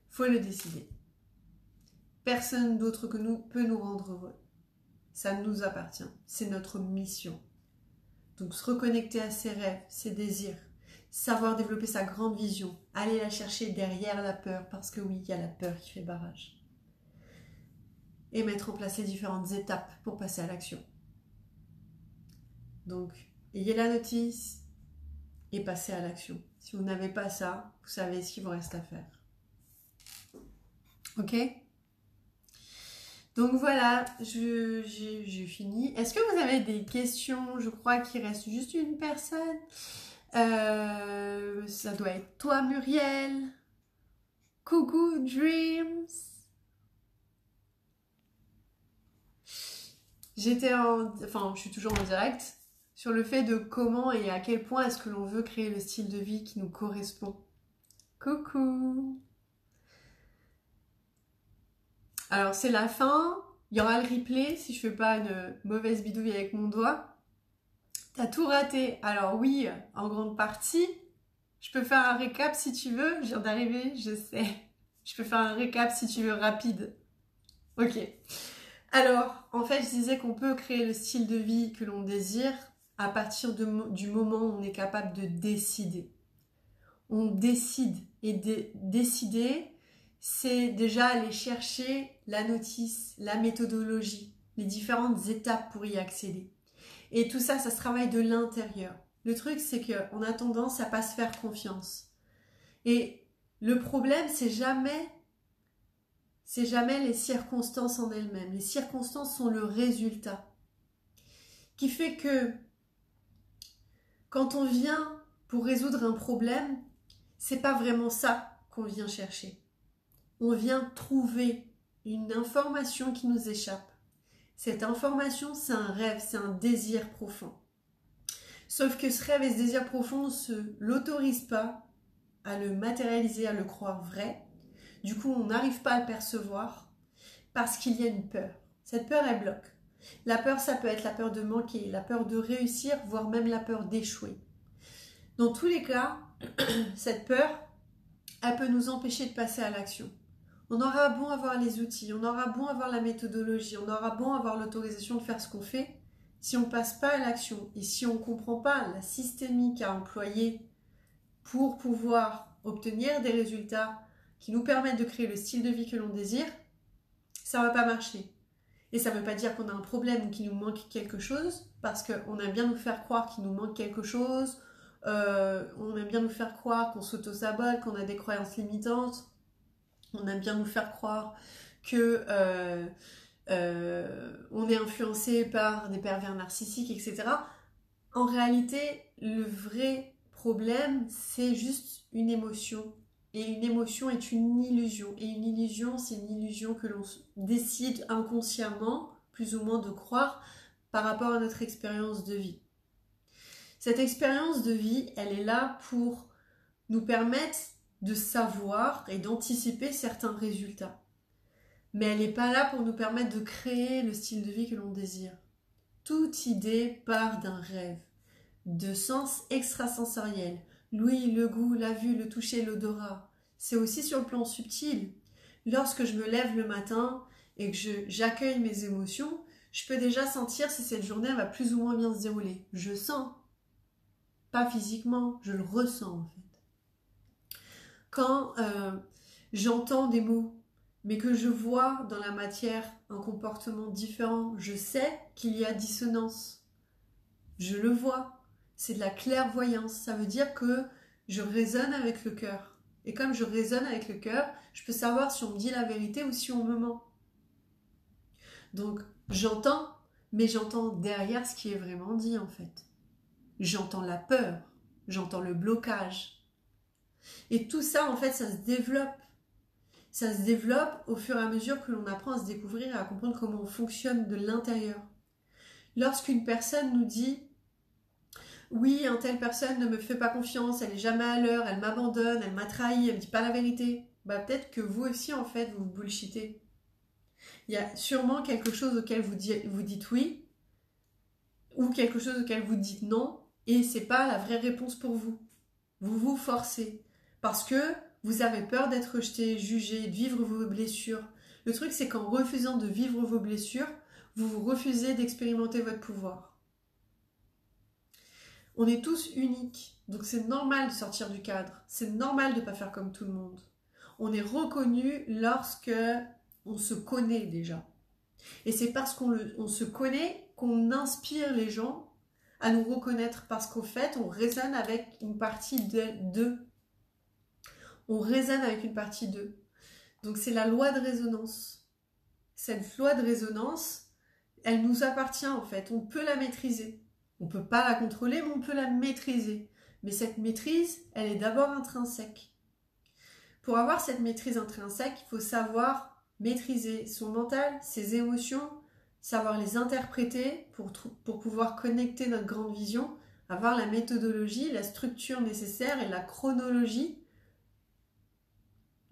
Faut le décider. Personne d'autre que nous peut nous rendre heureux. Ça nous appartient. C'est notre mission. Donc se reconnecter à ses rêves, ses désirs, savoir développer sa grande vision, aller la chercher derrière la peur, parce que oui, il y a la peur qui fait barrage. Et mettre en place les différentes étapes pour passer à l'action. Donc, ayez la notice et passez à l'action. Si vous n'avez pas ça, vous savez ce qu'il vous reste à faire. Ok ? Donc voilà, j'ai fini. Est-ce que vous avez des questions? Je crois qu'il reste juste une personne. Ça doit être toi, Muriel. Coucou, Dreams. Je suis toujours en direct sur le fait de comment et à quel point est-ce que l'on veut créer le style de vie qui nous correspond. Coucou. Alors c'est la fin, il y aura le replay si je fais pas une mauvaise bidouille avec mon doigt. T'as tout raté. Alors oui, en grande partie, je peux faire un récap si tu veux. Je viens d'arriver, je sais. Je peux faire un récap si tu veux rapide. Ok. Alors, en fait, je disais qu'on peut créer le style de vie que l'on désire à partir du moment où on est capable de décider. On décide. Et décider, c'est déjà aller chercher la notice, la méthodologie, les différentes étapes pour y accéder. Et tout ça, ça se travaille de l'intérieur. Le truc, c'est qu'on a tendance à pas se faire confiance. Et le problème, c'est jamais les circonstances en elles-mêmes. Les circonstances sont le résultat. Qui fait que quand on vient pour résoudre un problème, c'est pas vraiment ça qu'on vient chercher. On vient trouver une information qui nous échappe. Cette information, c'est un rêve, c'est un désir profond. Sauf que ce rêve et ce désir profond ne se l'autorisent pas à le matérialiser, à le croire vrai. Du coup, on n'arrive pas à le percevoir parce qu'il y a une peur. Cette peur, elle bloque. La peur, ça peut être la peur de manquer, la peur de réussir, voire même la peur d'échouer. Dans tous les cas, cette peur, elle peut nous empêcher de passer à l'action. On aura bon avoir les outils, on aura bon avoir la méthodologie, on aura bon avoir l'autorisation de faire ce qu'on fait. Si on ne passe pas à l'action et si on ne comprend pas la systémique à employer pour pouvoir obtenir des résultats qui nous permettent de créer le style de vie que l'on désire, ça ne va pas marcher. Et ça ne veut pas dire qu'on a un problème ou qu'il nous manque quelque chose, parce qu'on aime bien nous faire croire qu'il nous manque quelque chose, on aime bien nous faire croire qu'on s'auto-sabote, qu'on a des croyances limitantes, on aime bien nous faire croire que on est influencé par des pervers narcissiques, etc. En réalité, le vrai problème, c'est juste une émotion. Et une émotion est une illusion. Et une illusion, c'est une illusion que l'on décide inconsciemment, plus ou moins, de croire par rapport à notre expérience de vie. Cette expérience de vie, elle est là pour nous permettre de savoir et d'anticiper certains résultats. Mais elle n'est pas là pour nous permettre de créer le style de vie que l'on désire. Toute idée part d'un rêve, de sens extrasensoriel. L'ouïe, le goût, la vue, le toucher, l'odorat. C'est aussi sur le plan subtil. Lorsque je me lève le matin et que j'accueille mes émotions, je peux déjà sentir si cette journée va plus ou moins bien se dérouler. Je sens. Pas physiquement, je le ressens en fait. Quand j'entends des mots, mais que je vois dans la matière un comportement différent, je sais qu'il y a dissonance. Je le vois. C'est de la clairvoyance. Ça veut dire que je résonne avec le cœur. Et comme je résonne avec le cœur, je peux savoir si on me dit la vérité ou si on me ment. Donc, j'entends, mais j'entends derrière ce qui est vraiment dit en fait. J'entends la peur, j'entends le blocage. Et tout ça, en fait, ça se développe. Ça se développe au fur et à mesure que l'on apprend à se découvrir et à comprendre comment on fonctionne de l'intérieur. Lorsqu'une personne nous dit « Oui, une telle personne ne me fait pas confiance, elle est jamais à l'heure, elle m'abandonne, elle m'a trahi, elle me dit pas la vérité. » Bah peut-être que vous aussi, en fait, vous bullshitez. Il y a sûrement quelque chose auquel vous dites oui, ou quelque chose auquel vous dites non, et c'est pas la vraie réponse pour vous. Vous vous forcez. Parce que vous avez peur d'être rejeté, jugé, de vivre vos blessures. Le truc, c'est qu'en refusant de vivre vos blessures, vous vous refusez d'expérimenter votre pouvoir. On est tous uniques, donc c'est normal de sortir du cadre. C'est normal de ne pas faire comme tout le monde. On est reconnu lorsque on se connaît déjà. Et c'est parce qu'on se connaît qu'on inspire les gens à nous reconnaître, parce qu'au fait, on résonne avec une partie d'eux. On résonne avec une partie d'eux. Donc c'est la loi de résonance. Cette loi de résonance, elle nous appartient en fait. On peut la maîtriser. On ne peut pas la contrôler, mais on peut la maîtriser. Mais cette maîtrise, elle est d'abord intrinsèque. Pour avoir cette maîtrise intrinsèque, il faut savoir maîtriser son mental, ses émotions, savoir les interpréter pour pouvoir connecter notre grande vision, avoir la méthodologie, la structure nécessaire et la chronologie,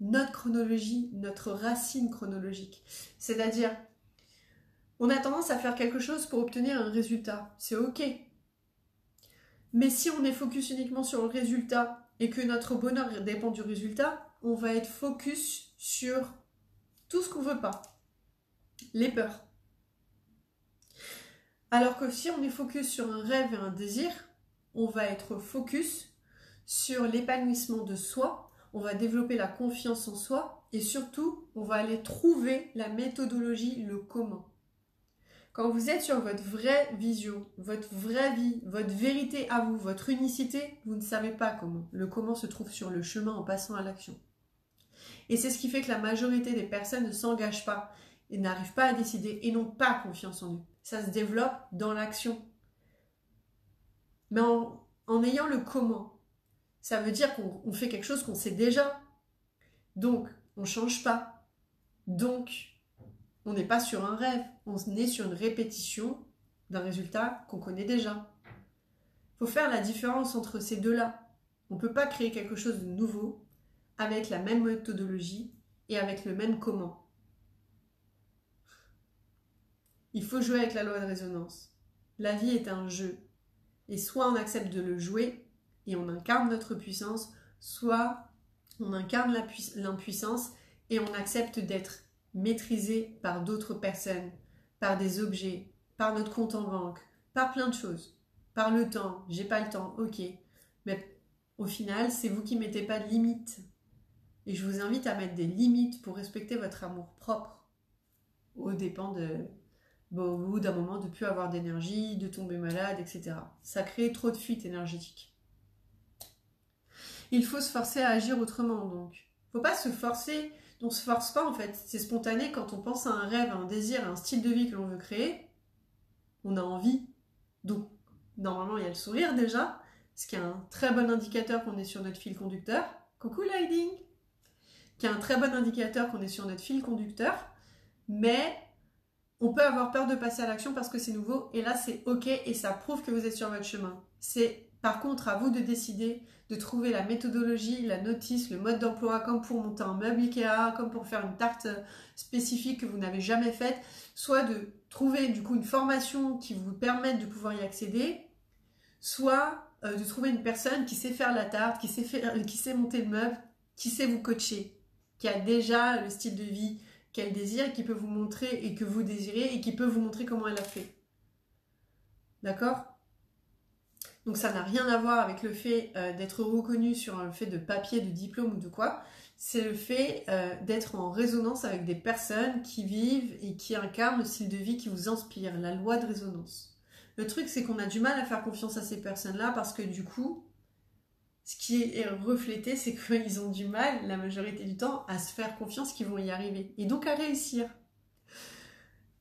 notre racine chronologique. C'est-à-dire, on a tendance à faire quelque chose pour obtenir un résultat. C'est ok. Mais si on est focus uniquement sur le résultat et que notre bonheur dépend du résultat, on va être focus sur tout ce qu'on veut pas. Les peurs. Alors que si on est focus sur un rêve et un désir, on va être focus sur l'épanouissement de soi, on va développer la confiance en soi et surtout, on va aller trouver la méthodologie, le comment. Quand vous êtes sur votre vraie vision, votre vraie vie, votre vérité à vous, votre unicité, vous ne savez pas comment. Le comment se trouve sur le chemin en passant à l'action. Et c'est ce qui fait que la majorité des personnes ne s'engagent pas et n'arrivent pas à décider et n'ont pas confiance en eux. Ça se développe dans l'action. Mais en ayant le comment, ça veut dire qu'on fait quelque chose qu'on sait déjà. Donc, on ne change pas. Donc, on n'est pas sur un rêve, on est sur une répétition d'un résultat qu'on connaît déjà. Il faut faire la différence entre ces deux-là. On ne peut pas créer quelque chose de nouveau avec la même méthodologie et avec le même comment. Il faut jouer avec la loi de résonance. La vie est un jeu. Et soit on accepte de le jouer et on incarne notre puissance, soit on incarne l'impuissance et on accepte d'être maîtrisé par d'autres personnes, par des objets, par notre compte en banque, par plein de choses, par le temps, j'ai pas le temps, ok, mais au final c'est vous qui mettez pas de limites et je vous invite à mettre des limites pour respecter votre amour propre au dépend au bout d'un moment de plus avoir d'énergie, de tomber malade, etc. Ça crée trop de fuites énergétiques. Il faut se forcer à agir autrement donc. Faut pas se forcer. On ne se force pas en fait, c'est spontané quand on pense à un rêve, à un désir, à un style de vie que l'on veut créer, on a envie. Donc normalement il y a le sourire déjà, ce qui est un très bon indicateur qu'on est sur notre fil conducteur. Coucou Lighting, qui est un très bon indicateur qu'on est sur notre fil conducteur, mais on peut avoir peur de passer à l'action parce que c'est nouveau, et là c'est ok et ça prouve que vous êtes sur votre chemin. C'est par contre à vous de décider de trouver la méthodologie, la notice, le mode d'emploi, comme pour monter un meuble Ikea, comme pour faire une tarte spécifique que vous n'avez jamais faite, soit de trouver du coup une formation qui vous permette de pouvoir y accéder, soit de trouver une personne qui sait faire la tarte, qui sait monter le meuble, qui sait vous coacher, qui a déjà le style de vie qu'elle désire et qui peut vous montrer et que vous désirez et qui peut vous montrer comment elle a fait. D'accord ? Donc ça n'a rien à voir avec le fait d'être reconnu sur un fait de papier, de diplôme ou de quoi. C'est le fait d'être en résonance avec des personnes qui vivent et qui incarnent le style de vie qui vous inspire, la loi de résonance. Le truc, c'est qu'on a du mal à faire confiance à ces personnes-là parce que du coup, ce qui est reflété, c'est qu'ils ont du mal, la majorité du temps, à se faire confiance qu'ils vont y arriver. Et donc à réussir.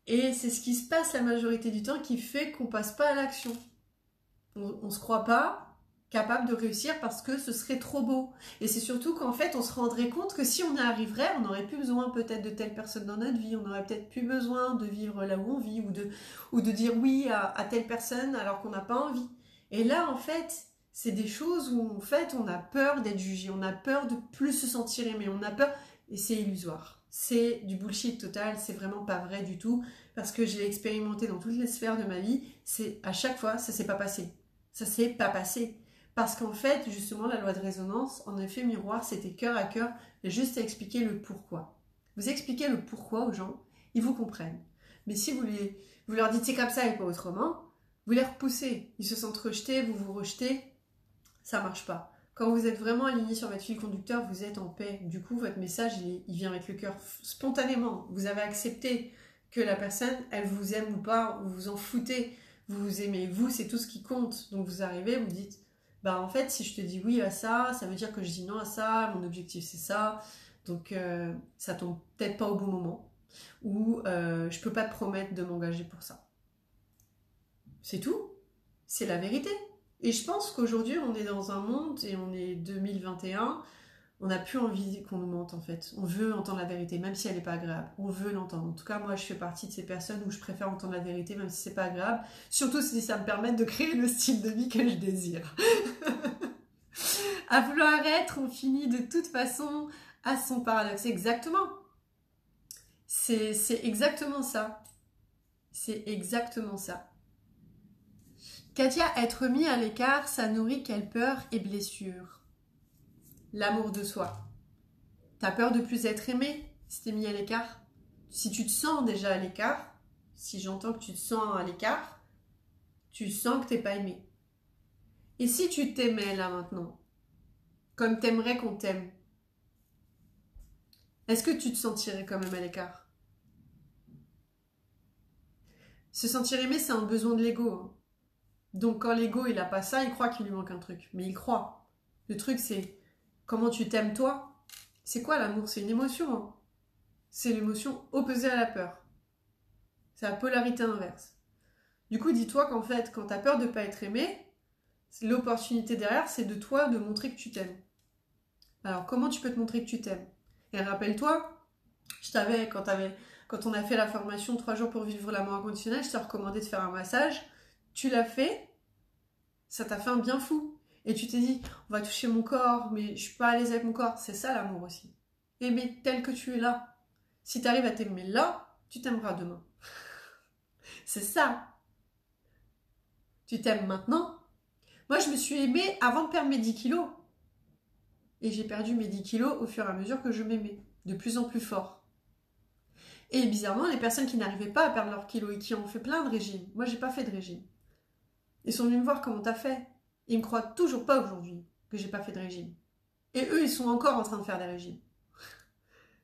Et c'est ce qui se passe la majorité du temps qui fait qu'on passe pas à l'action. On se croit pas, capable de réussir parce que ce serait trop beau. Et c'est surtout qu'en fait, on se rendrait compte que si on y arriverait, on n'aurait plus besoin peut-être de telle personne dans notre vie, on n'aurait peut-être plus besoin de vivre là où on vit ou de dire oui à telle personne alors qu'on n'a pas envie. Et là, en fait, c'est des choses où en fait, on a peur d'être jugé, on a peur de plus se sentir aimé, on a peur, et c'est illusoire. C'est du bullshit total, c'est vraiment pas vrai du tout, parce que je l'ai expérimenté dans toutes les sphères de ma vie, c'est à chaque fois, ça s'est pas passé. Ça s'est pas passé. Parce qu'en fait, justement, la loi de résonance, en effet miroir, c'était cœur à cœur, juste à expliquer le pourquoi. Vous expliquez le pourquoi aux gens, ils vous comprennent. Mais si vous leur dites c'est comme ça et pas autrement, vous les repoussez. Ils se sentent rejetés, vous vous rejetez, ça marche pas. Quand vous êtes vraiment aligné sur votre fil conducteur, vous êtes en paix. Du coup, votre message, il vient avec le cœur spontanément. Vous avez accepté que la personne, elle vous aime ou pas, vous vous en foutez. Vous vous aimez, vous, c'est tout ce qui compte. Donc vous arrivez, vous dites, bah en fait, si je te dis oui à ça, ça veut dire que je dis non à ça, mon objectif c'est ça. Donc ça tombe peut-être pas au bon moment. Ou je peux pas te promettre de m'engager pour ça. C'est tout. C'est la vérité. Et je pense qu'aujourd'hui, on est dans un monde, et on est 2021, on n'a plus envie qu'on nous mente en fait. On veut entendre la vérité, même si elle n'est pas agréable. On veut l'entendre. En tout cas, moi, je fais partie de ces personnes où je préfère entendre la vérité, même si c'est pas agréable. Surtout si ça me permet de créer le style de vie que je désire. À vouloir être, on finit de toute façon à son paradoxe. Exactement. C'est exactement ça. C'est exactement ça. Katia, être mis à l'écart, ça nourrit quelle peur et blessure? L'amour de soi. T'as peur de plus être aimé si t'es mis à l'écart? Si tu te sens déjà à l'écart, si j'entends que tu te sens à l'écart, tu sens que t'es pas aimé. Et si tu t'aimais là maintenant, comme t'aimerais qu'on t'aime, est-ce que tu te sentirais quand même à l'écart? Se sentir aimé, c'est un besoin de l'ego. Hein. Donc quand l'ego il a pas ça, il croit qu'il lui manque un truc. Mais il croit. Le truc c'est comment tu t'aimes toi. C'est quoi l'amour? C'est une émotion. Hein. C'est l'émotion opposée à la peur. C'est la polarité inverse. Du coup, dis-toi qu'en fait, quand tu as peur de ne pas être aimé, l'opportunité derrière, c'est de toi de montrer que tu t'aimes. Alors, comment tu peux te montrer que tu t'aimes? Et rappelle-toi, quand on a fait la formation 3 jours pour vivre l'amour inconditionnel, je t'ai recommandé de faire un massage. Tu l'as fait, ça t'a fait un bien fou. Et tu t'es dit, on va toucher mon corps, mais je suis pas à l'aise avec mon corps. C'est ça l'amour aussi. Aimer tel que tu es là. Si tu arrives à t'aimer là, tu t'aimeras demain. C'est ça. Tu t'aimes maintenant. Moi, je me suis aimée avant de perdre mes 10 kilos. Et j'ai perdu mes 10 kilos au fur et à mesure que je m'aimais. De plus en plus fort. Et bizarrement, les personnes qui n'arrivaient pas à perdre leurs kilos et qui ont fait plein de régimes. Moi, j'ai pas fait de régime. Ils sont venus me voir comment t'as fait. Ils me croient toujours pas aujourd'hui que j'ai pas fait de régime. Et eux, ils sont encore en train de faire des régimes.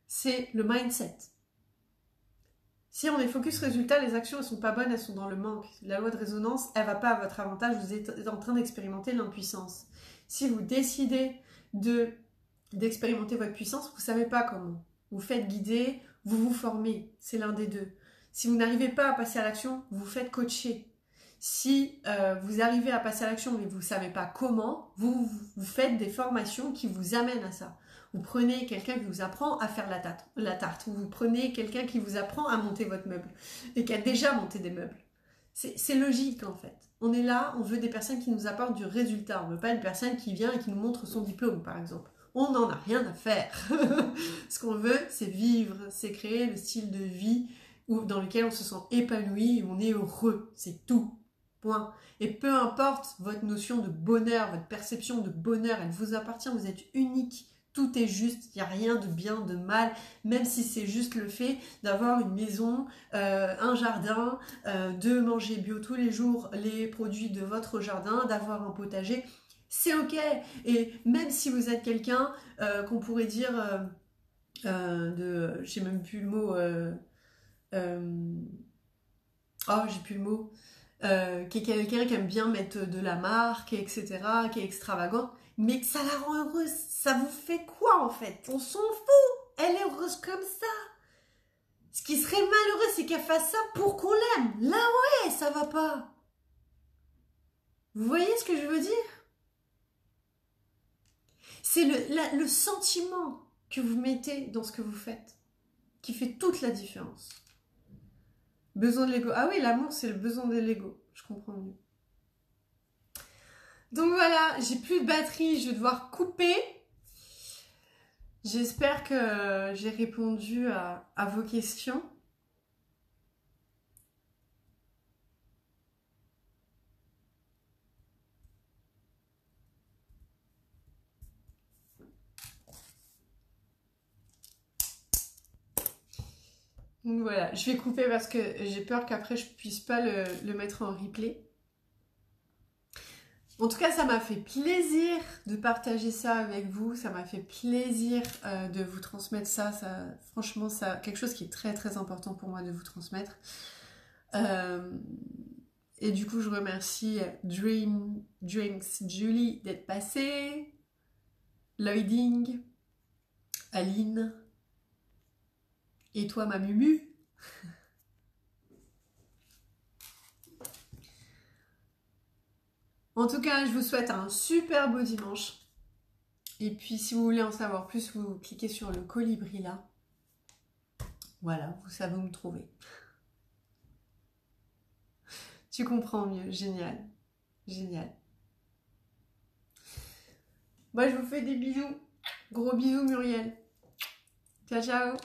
C'est le mindset. Si on est focus résultat, les actions ne sont pas bonnes, elles sont dans le manque. La loi de résonance, elle ne va pas à votre avantage, vous êtes en train d'expérimenter l'impuissance. Si vous décidez d'expérimenter votre puissance, vous ne savez pas comment. Vous faites guider, vous vous formez, c'est l'un des deux. Si vous n'arrivez pas à passer à l'action, vous faites coacher. Si vous arrivez à passer à l'action mais vous ne savez pas comment, vous faites des formations qui vous amènent à ça. Vous prenez quelqu'un qui vous apprend à faire la tarte. Vous prenez quelqu'un qui vous apprend à monter votre meuble et qui a déjà monté des meubles. C'est logique en fait. On est là, on veut des personnes qui nous apportent du résultat. On ne veut pas une personne qui vient et qui nous montre son diplôme par exemple. On n'en a rien à faire. Ce qu'on veut, c'est vivre, c'est créer le style de vie dans lequel on se sent épanoui et on est heureux. C'est tout. Point. Et peu importe votre notion de bonheur, votre perception de bonheur, elle vous appartient, vous êtes unique. Tout est juste, il n'y a rien de bien, de mal, même si c'est juste le fait d'avoir une maison, un jardin, de manger bio tous les jours les produits de votre jardin, d'avoir un potager, c'est ok. Et même si vous êtes quelqu'un qu'on pourrait dire j'ai même plus le mot, j'ai plus le mot, qui est quelqu'un qui aime bien mettre de la marque, etc., qui est extravagant, mais que ça la rend heureuse. Ça vous fait quoi en fait? On s'en fout. Elle est heureuse comme ça. Ce qui serait malheureux, c'est qu'elle fasse ça pour qu'on l'aime. Là ouais, ça va pas. Vous voyez ce que je veux dire? C'est le sentiment que vous mettez dans ce que vous faites qui fait toute la différence. Besoin de l'ego. Ah oui, l'amour, c'est le besoin de l'ego. Je comprends mieux. Donc voilà, j'ai plus de batterie, je vais devoir couper. J'espère que j'ai répondu à vos questions. Donc voilà, je vais couper parce que j'ai peur qu'après je puisse pas le mettre en replay. En tout cas, ça m'a fait plaisir de partager ça avec vous. Ça m'a fait plaisir de vous transmettre ça. Franchement, c'est quelque chose qui est très très important pour moi de vous transmettre. Et du coup, je remercie Drinks Julie d'être passée, Lloyding, Aline, et toi ma Mumu. En tout cas, je vous souhaite un super beau dimanche. Et puis, si vous voulez en savoir plus, vous cliquez sur le colibri là. Voilà, vous savez où me trouver. Tu comprends mieux, génial. Génial. Moi, je vous fais des bisous. Gros bisous, Muriel. Ciao, ciao.